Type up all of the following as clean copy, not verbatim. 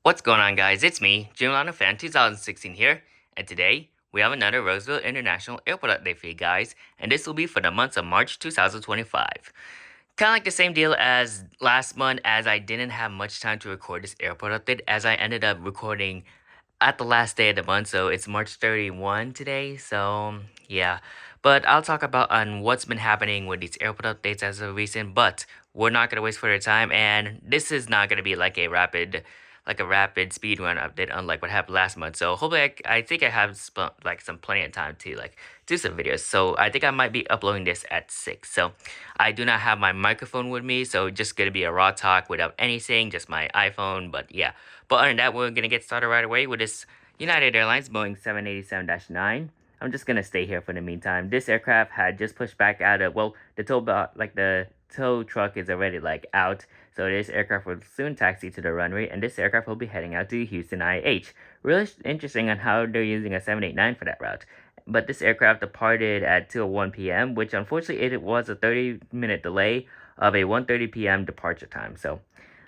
What's going on, guys? It's me, Dreamliner Fan 2016 here, and today we have another Roseville International Airport update for you guys, and this will be for the month of March 2025. Kind of like the same deal as last month, as I didn't have much time to record this airport update, as I ended up recording at the last day of the month, so it's March 31 today. So yeah, but I'll talk about on what's been happening with these airport updates as of recent. But we're not gonna waste further time, and this is not gonna be like a rapid speed run update, unlike what happened last month. So hopefully, I think I have like some plenty of time to like do some videos. So I think I might be uploading this at 6. So I do not have my microphone with me, so just gonna be a raw talk without anything, just my iPhone. But yeah. But other than that, we're going to get started right away with this United Airlines Boeing 787-9. I'm just going to stay here for the meantime. This aircraft had just pushed back out of, well, the tow truck is already like out. So this aircraft will soon taxi to the runway, and this aircraft will be heading out to Houston IH. Really interesting on how they're using a 789 for that route. But this aircraft departed at 2:01 p.m., which unfortunately it was a 30-minute delay of a 1:30 p.m. departure time. So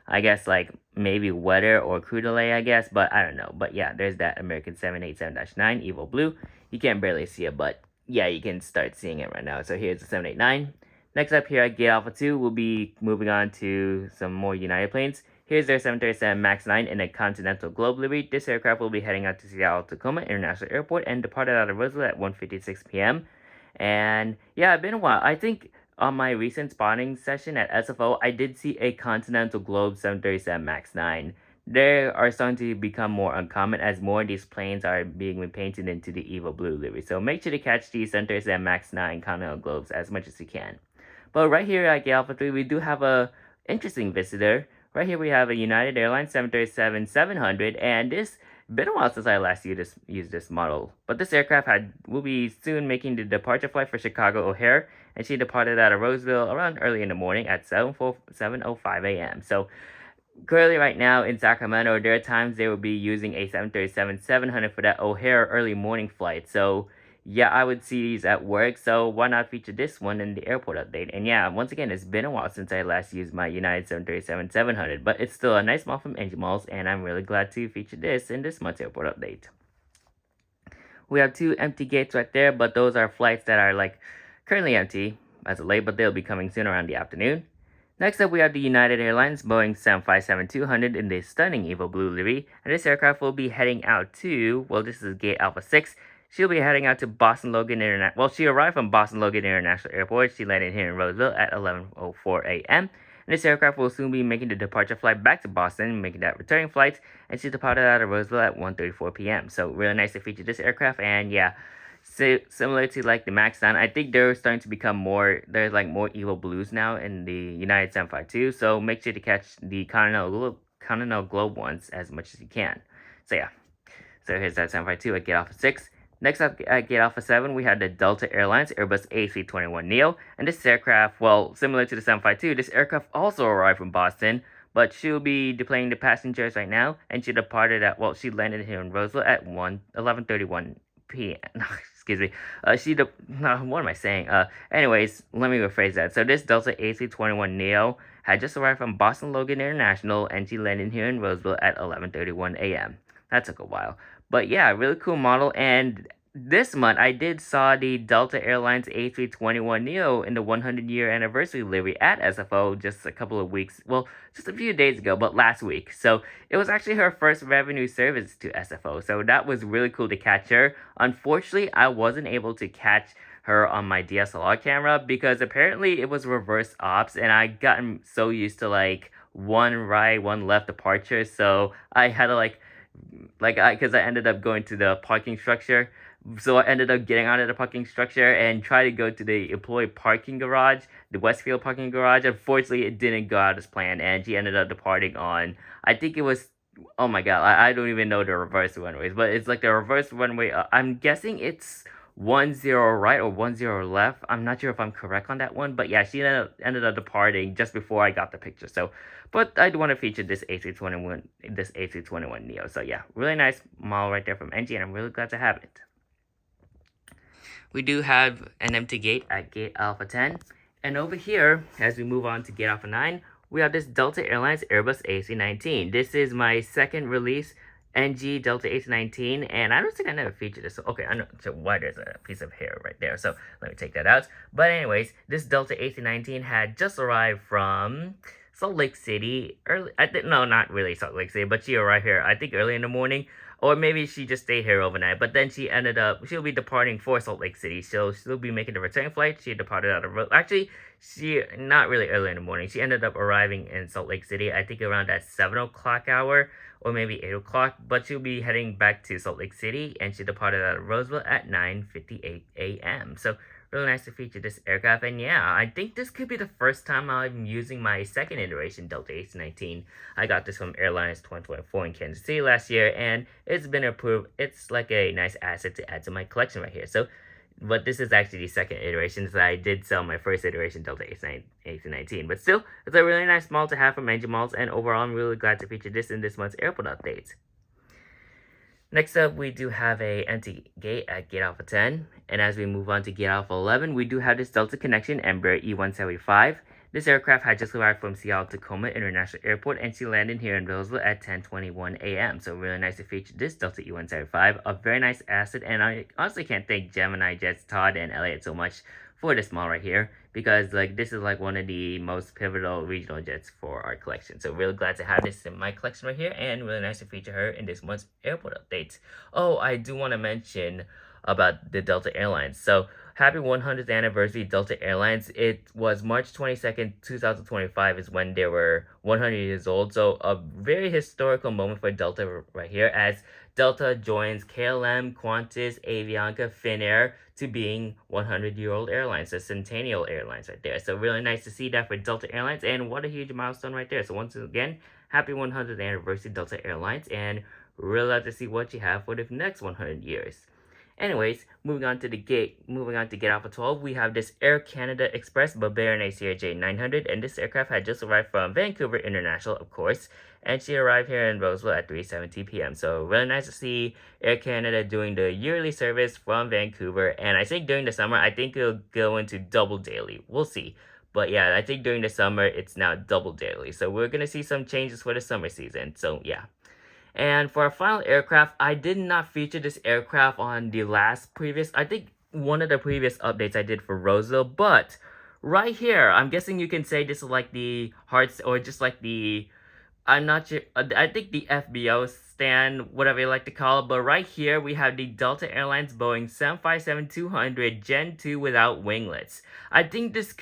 I guess like maybe weather or crew delay, I guess, but I don't know. But yeah, there's that American 787-9 Evo Blue. You can't barely see it, but yeah, you can start seeing it right now. So here's the 789. Next up here at Gate Alpha 2, we'll be moving on to some more United planes. Here's their 737 MAX 9 in a Continental Globe livery. This aircraft will be heading out to Seattle-Tacoma International Airport and departed out of Roseville at 1:56 p.m. And yeah, it's been a while. I think on my recent spotting session at SFO, I did see a Continental Globe 737 MAX 9. They are starting to become more uncommon as more of these planes are being repainted into the Evo Blue livery. So make sure to catch these 737 MAX 9 Continental Globes as much as you can. But right here at Gate Alpha 3, we do have a interesting visitor. Right here we have a United Airlines 737-700, and this been a while since I last used this model. But this aircraft will be soon making the departure flight for Chicago O'Hare, and she departed out of Roseville around early in the morning at 7:05 a.m. So currently right now in Sacramento, there are times they will be using a 737-700 for that O'Hare early morning flight. So yeah, I would see these at work, so why not feature this one in the airport update? And yeah, once again, it's been a while since I last used my United 737-700, but it's still a nice model from Engine Malls, and I'm really glad to feature this in this month's airport update. We have two empty gates right there, but those are flights that are like currently empty as of late, but they'll be coming soon around the afternoon. Next up, we have the United Airlines Boeing 757-200 in the stunning Evo Blue livery, and this aircraft will be heading out to, well, this is Gate Alpha 6. She'll be heading out to Boston Logan International. Well, she arrived from Boston Logan International Airport. She landed here in Roseville at 11:04 a.m. And this aircraft will soon be making the departure flight back to Boston, making that returning flight, and she departed out of Roseville at 1:34 p.m. So really nice to feature this aircraft, and yeah, similar to like the Max 9, I think they're starting to become more, there's like more Evo Blues now in the United 752, so make sure to catch the Continental Globe ones as much as you can. So yeah, so here's that 752 at Gate Alpha 6. Next up at Gate Alpha 7, we had the Delta Airlines Airbus A321neo, and this aircraft, well, similar to the 752, this aircraft also arrived from Boston, but she'll be deploying the passengers right now, and she departed at, well, she landed here in Roseville at 11:31 p.m. Excuse me. What am I saying? Anyways, let me rephrase that. So this Delta A321neo had just arrived from Boston Logan International, and she landed here in Roseville at 11:31 a.m. That took a while. But yeah, really cool model. And this month, I did saw the Delta Airlines A321neo in the 100-year anniversary livery at SFO just a couple of weeks, well, just a few days ago, but last week. So it was actually her first revenue service to SFO. So that was really cool to catch her. Unfortunately, I wasn't able to catch her on my DSLR camera because apparently it was reverse ops, and I gotten so used to like one right, one left departure. So I had to because I ended up going to the parking structure. So I ended up getting out of the parking structure and tried to go to the employee parking garage, the Westfield parking garage. Unfortunately, it didn't go out as planned, and she ended up departing on, I think it was, oh my god, I don't even know the reverse runways, but it's like the reverse runway. I'm guessing it's 1-0 right or 1-0 left. I'm not sure if I'm correct on that one, but yeah, she ended up departing just before I got the picture. So, but I do want to feature this A321neo. So yeah, really nice model right there from NG, and I'm really glad to have it. We do have an empty gate at Gate Alpha 10, and over here, as we move on to Gate Alpha 9, we have this Delta Airlines Airbus AC-19. This is my second release, NG Delta AC-19, and I don't think I never featured this. Okay, I know why there's a piece of hair right there, so let me take that out. But anyways, this Delta AC-19 had just arrived from Salt Lake City early. No, not really Salt Lake City, but she arrived here I think early in the morning, or maybe she just stayed here overnight. But then she'll be departing for Salt Lake City, so she'll be making the return flight. She departed out of actually she not really early in the morning. She ended up arriving in Salt Lake City I think around that 7 o'clock hour, or maybe 8 o'clock, but she'll be heading back to Salt Lake City, and she departed out of Roseville at 9:58 a.m. So really nice to feature this aircraft, and yeah, I think this could be the first time I'm using my second iteration Delta AC-19. I got this from Airlines 2024 in Kansas City last year, and it's been approved. It's like a nice asset to add to my collection right here. So, but this is actually the second iteration, so I did sell my first iteration Delta AC-19. But still, it's a really nice model to have from Engine Malls, and overall, I'm really glad to feature this in this month's airport updates. Next up, we do have a empty gate at Gate Alpha 10, and as we move on to Gate Alpha 11, we do have this Delta Connection Embraer E175. This aircraft had just arrived from Seattle Tacoma International Airport, and she landed here in Roseville at 10:21 a.m. So really nice to feature this Delta E175, a very nice asset, and I honestly can't thank Gemini Jets, Todd, and Elliot so much for this model right here, because this is one of the most pivotal regional jets for our collection. So really glad to have this in my collection right here, and really nice to feature her in this month's airport updates. Oh, I do want to mention about the Delta Airlines. So happy 100th anniversary Delta Airlines. It was March 22nd, 2025 is when they were 100 years old. So a very historical moment for Delta right here, as Delta joins KLM, Qantas, Avianca, Finnair to being 100-year-old airlines, so Centennial Airlines right there. So really nice to see that for Delta Airlines, and what a huge milestone right there. So once again, happy 100th anniversary Delta Airlines, and really love to see what you have for the next 100 years. Anyways, moving on to Gate Alpha 12, we have this Air Canada Express Barbarian ACRJ 900, and this aircraft had just arrived from Vancouver International, of course, and she arrived here in Roseville at 3:17 p.m. So really nice to see Air Canada doing the yearly service from Vancouver, and I think during the summer, I think it'll go into double daily. We'll see. But yeah, I think during the summer, it's now double daily. So we're going to see some changes for the summer season. So yeah. And for our final aircraft, I did not feature this aircraft on the I think one of the previous updates I did for Roseville, but right here, I'm guessing you can say this is like the hearts, or just like the, I'm not sure, I think the FBO stand, whatever you like to call it, but right here, we have the Delta Airlines Boeing 757-200 Gen 2 without winglets. I think this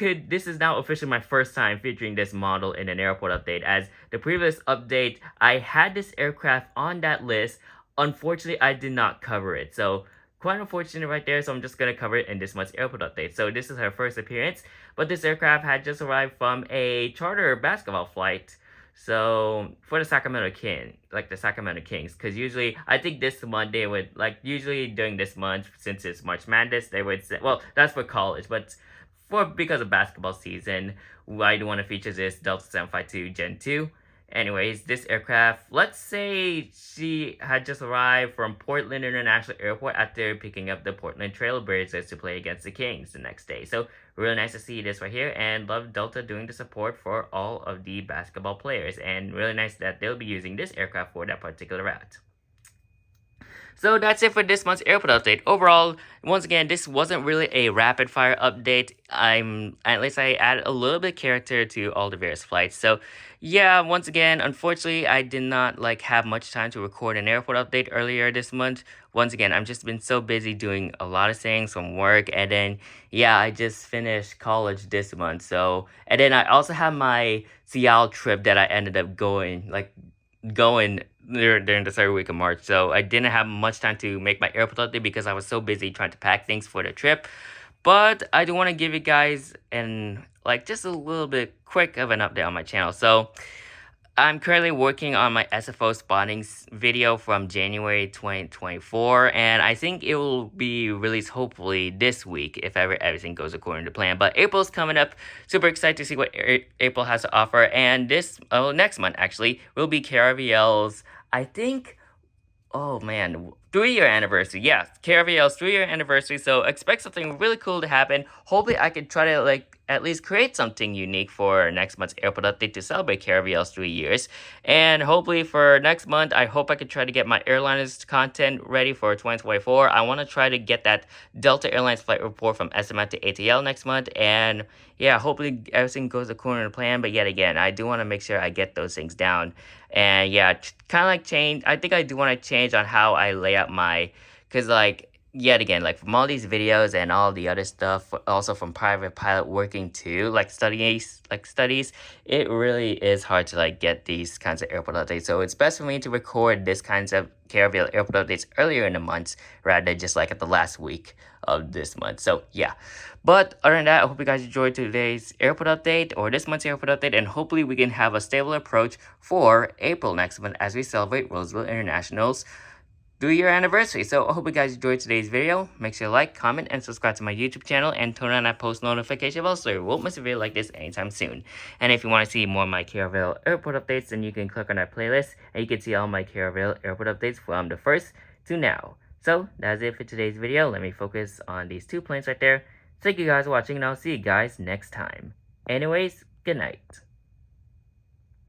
is now officially my first time featuring this model in an airport update, as the previous update, I had this aircraft on that list. Unfortunately, I did not cover it, so quite unfortunate right there, so I'm just going to cover it in this month's airport update. So this is her first appearance, but this aircraft had just arrived from a charter basketball flight, so for the Sacramento Kings, because usually, I think this month they would, usually during this month, since it's March Madness, they would say, well, that's for college, but because of basketball season, I do want to feature this Delta 752 Gen 2. Anyways, this aircraft, let's say she had just arrived from Portland International Airport after picking up the Portland Trailblazers to play against the Kings the next day. So, really nice to see this right here, and love Delta doing the support for all of the basketball players, and really nice that they'll be using this aircraft for that particular route. So that's it for this month's airport update. Overall, once again, this wasn't really a rapid fire update. At least I added a little bit of character to all the various flights. So yeah, once again, unfortunately, I did not have much time to record an airport update earlier this month. Once again, I've just been so busy doing a lot of things from work, and then yeah, I just finished college this month. So, and then I also have my Seattle trip that I ended up going during the third week of March, so I didn't have much time to make my airport update because I was so busy trying to pack things for the trip. But I do want to give you guys just a little bit quick of an update on my channel. So I'm currently working on my SFO spotting video from January 2024, and I think it will be released hopefully this week if everything goes according to plan. But April's coming up, super excited to see what April has to offer, and next month actually will be KRVL's, I think, oh man, 3-year anniversary. Yeah, Caravell's 3-year anniversary. So expect something really cool to happen. Hopefully, I can try to at least create something unique for next month's airport update to celebrate Caravell's 3 years. And hopefully for next month, I hope I can try to get my airlines content ready for 2024. I want to try to get that Delta Airlines flight report from SMF to ATL next month. And yeah, hopefully everything goes according to plan. But yet again, I do want to make sure I get those things down. And yeah, kind of like change. I think I do want to change on how I lay out because yet again, like from all these videos and all the other stuff, also from private pilot working too, studies, it really is hard to get these kinds of airport updates. So it's best for me to record this kinds of Caravelle airport updates earlier in the months rather than just at the last week of this month. So yeah. But other than that, I hope you guys enjoyed today's airport update or this month's airport update, and hopefully we can have a stable approach for April next month as we celebrate Roseville International's 3-year anniversary. So I hope you guys enjoyed today's video. Make sure to like, comment, and subscribe to my YouTube channel and turn on that post notification bell so you won't miss a video like this anytime soon. And if you want to see more of my Caravelle airport updates, then you can click on that playlist and you can see all my Caravelle airport updates from the first to now. So that's it for today's video. Let me focus on these 2 planes right there. Thank you guys for watching, and I'll see you guys next time. Anyways, good night.